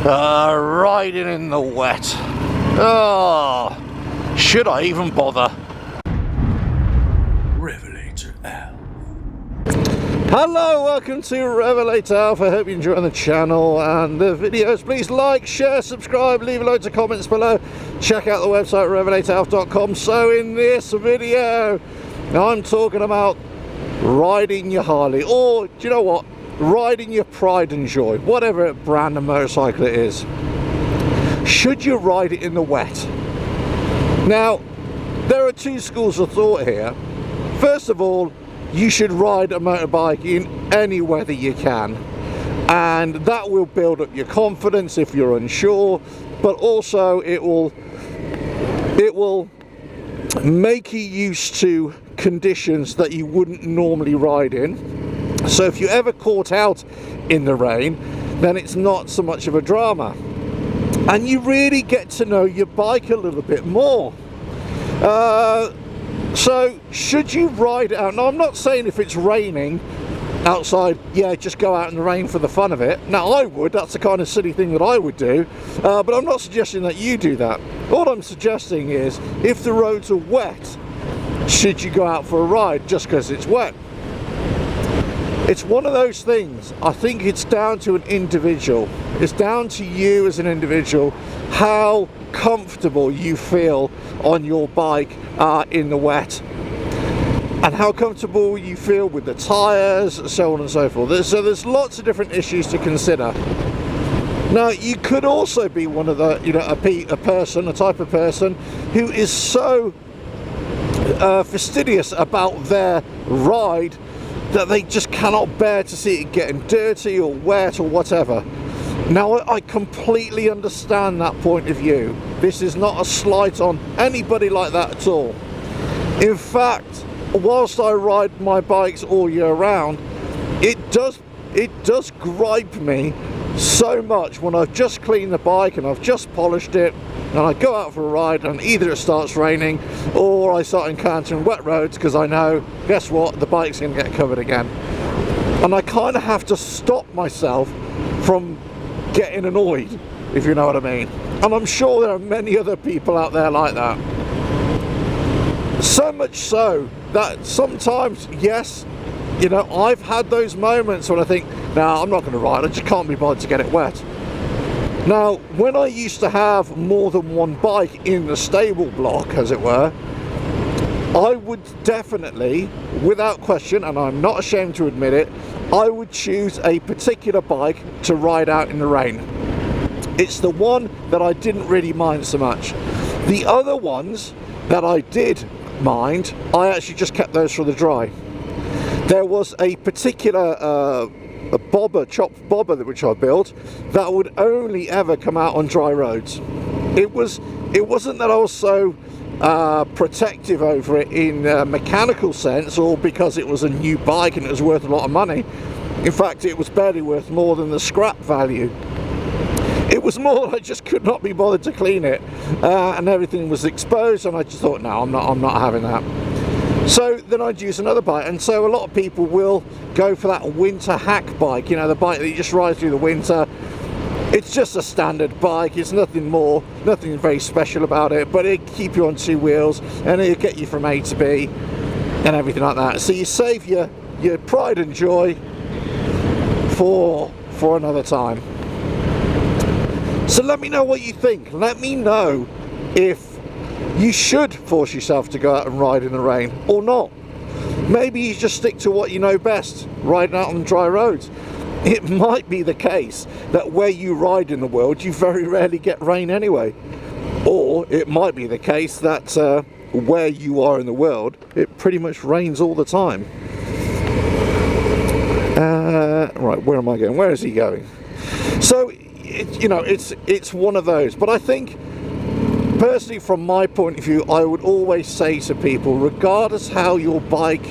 Riding in the wet. Oh, should I even bother? Revelator Alf. Hello, welcome to Revelator Alf. I hope you're enjoying the channel and the videos. Please like, share, subscribe, leave loads of comments below. Check out the website revelatoralf.com. So in this video, I'm talking about riding your Harley, or do you know what? Riding your Pride and Joy, whatever brand of motorcycle it is. Should you ride it in the wet? Now, there are two schools of thought here. First of all, you should ride a motorbike in any weather you can, and that will build up your confidence if you're unsure, but also it will make you used to conditions that you wouldn't normally ride in. So if you ever caught out in the rain, then it's not so much of a drama, and you really get to know your bike a little bit more. So should you ride out? Now, I'm not saying if it's raining outside, yeah, just go out in the rain for the fun of it. Now, I would. That's the kind of silly thing that I would do, but I'm not suggesting that you do that. All I'm suggesting is, if the roads are wet, should you go out for a ride just because it's wet? It's one of those things. I think it's down to an individual. It's down to you as an individual, how comfortable you feel on your bike in the wet, and how comfortable you feel with the tires, so on and so forth. So there's lots of different issues to consider. Now, you could also be one of the, a type of person who is so fastidious about their ride that they just cannot bear to see it getting dirty or wet or whatever. Now, I completely understand that point of view. This is not a slight on anybody like that at all. In fact, whilst I ride my bikes all year round, it does gripe me so much when I've just cleaned the bike and I've just polished it, and I go out for a ride and either it starts raining or I start encountering wet roads, because I know, guess what, the bike's going to get covered again. And I kind of have to stop myself from getting annoyed, if you know what I mean. And I'm sure there are many other people out there like that. So much so that sometimes, yes, I've had those moments when I think, no, I'm not going to ride, I just can't be bothered to get it wet. Now, when I used to have more than one bike in the stable block, as it were, I would definitely, without question, and I'm not ashamed to admit it, I would choose a particular bike to ride out in the rain. It's the one that I didn't really mind so much. The other ones that I did mind, I actually just kept those for the dry. There was a particular chopped bobber which I built that would only ever come out on dry roads. It wasn't that I was so protective over it in a mechanical sense, or because it was a new bike and it was worth a lot of money. In fact, it was barely worth more than the scrap value. It was more I just could not be bothered to clean it, and everything was exposed, and I just thought, no, I'm not having that. So then I'd use another bike, and so a lot of people will go for that winter hack bike, the bike that you just ride through the winter. It's just a standard bike, it's nothing more, nothing very special about it, but it'll keep you on two wheels and it'll get you from A to B and everything like that. So you save your pride and joy for another time. So let me know what you think. Let me know if you should force yourself to go out and ride in the rain or not. Maybe you just stick to what you know best, riding out on dry roads. It might be the case that where you ride in the world, you very rarely get rain anyway. Or it might be the case that where you are in the world, it pretty much rains all the time. Right, where am I going? Where is he going? So, it's one of those. But I think, personally, from my point of view, I would always say to people, regardless how your bike,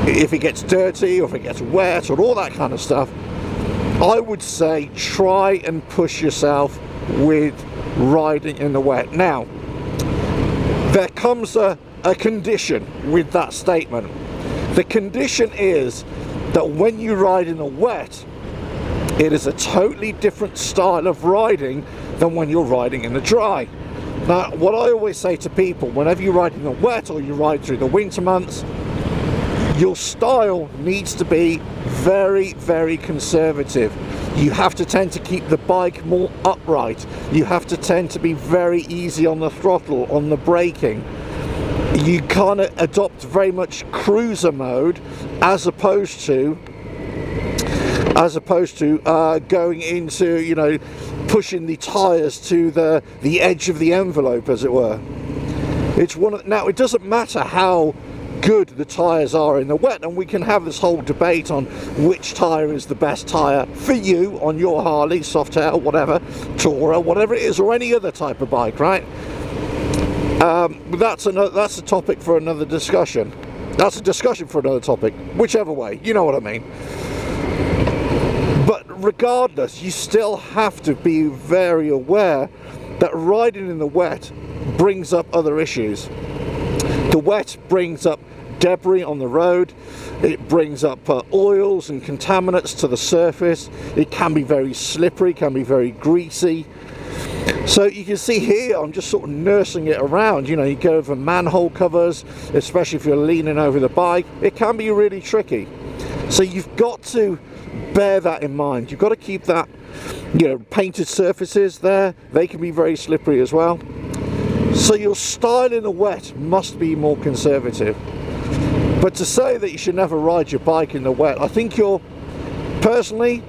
if it gets dirty or if it gets wet or all that kind of stuff, I would say try and push yourself with riding in the wet. Now, there comes a condition with that statement. The condition is that when you ride in the wet, It is a totally different style of riding than when you're riding in the dry. Now, what I always say to people, whenever you ride in the wet or you ride through the winter months, your style needs to be very, very conservative. You have to tend to keep the bike more upright. You have to tend to be very easy on the throttle, on the braking. You kind of adopt very much cruiser mode as opposed to going into, you know, pushing the tyres to the edge of the envelope, as it were. It's now, it doesn't matter how good the tyres are in the wet, and we can have this whole debate on which tyre is the best tyre for you on your Harley, Softail, whatever, Tourer, whatever it is, or any other type of bike, right? That's a topic for another discussion. That's a discussion for another topic, whichever way, you know what I mean. But regardless, you still have to be very aware that riding in the wet brings up other issues. The wet brings up debris on the road, it brings up oils and contaminants to the surface, it can be very slippery, can be very greasy. So you can see here, I'm just sort of nursing it around, you know, you go over manhole covers, especially if you're leaning over the bike, it can be really tricky. So you've got to bear that in mind. You've got to keep that, you know, painted surfaces there, they can be very slippery as well. So your style in the wet must be more conservative. But to say that you should never ride your bike in the wet, I think you're, personally,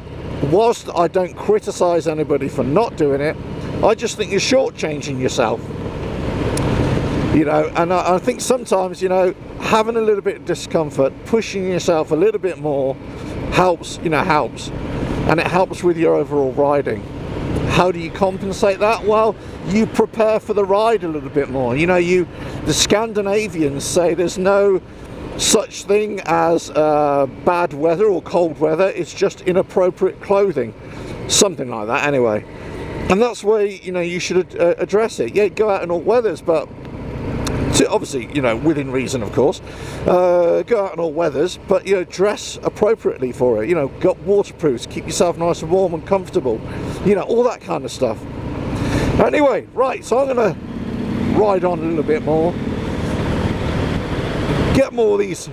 whilst I don't criticise anybody for not doing it, I just think you're shortchanging yourself. You know, and I think sometimes, you know, having a little bit of discomfort, pushing yourself a little bit more helps, you know, helps. And it helps with your overall riding. How do you compensate that? Well, you prepare for the ride a little bit more. You know, the Scandinavians say there's no such thing as bad weather or cold weather, it's just inappropriate clothing. Something like that anyway. And that's where, you know, you should address it. Yeah, go out in all weathers, but obviously, you know, within reason, of course. Go out in all weathers, but, you know, dress appropriately for it. You know, got waterproofs, keep yourself nice and warm and comfortable. You know, all that kind of stuff. Anyway, right, so I'm going to ride on a little bit more. Get more of these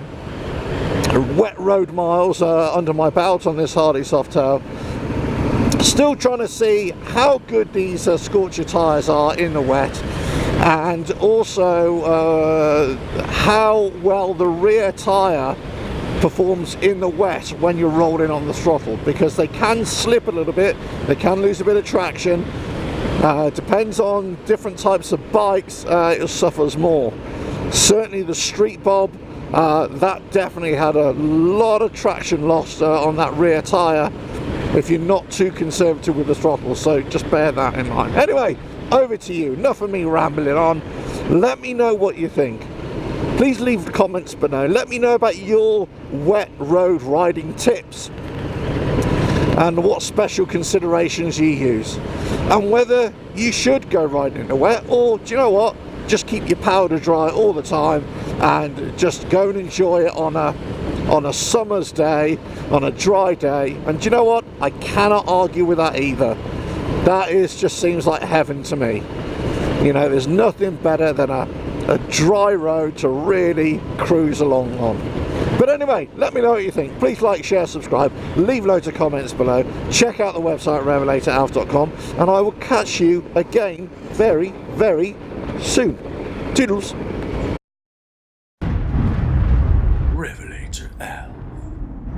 wet road miles under my belt on this Harley Softail. Still trying to see how good these Scorcher tyres are in the wet, and also how well the rear tyre performs in the wet when you're rolling on the throttle, because they can slip a little bit, they can lose a bit of traction. Depends on different types of bikes, it suffers more. Certainly the Street Bob, that definitely had a lot of traction lost on that rear tyre if you're not too conservative with the throttle, so just bear that in mind. Anyway, over to you. Enough of me rambling on. Let me know what you think. Please leave the comments below. Let me know about your wet road riding tips and what special considerations you use, and whether you should go riding in the wet, or do you know what, just keep your powder dry all the time and just go and enjoy it on a summer's day, on a dry day. And do you know what, I cannot argue with that either. That just seems like heaven to me. You know, there's nothing better than a dry road to really cruise along on. But anyway, let me know what you think. Please like, share, subscribe, leave loads of comments below, check out the website revelatoralf.com, and I will catch you again very, very soon. Toodles. Revelator Alf.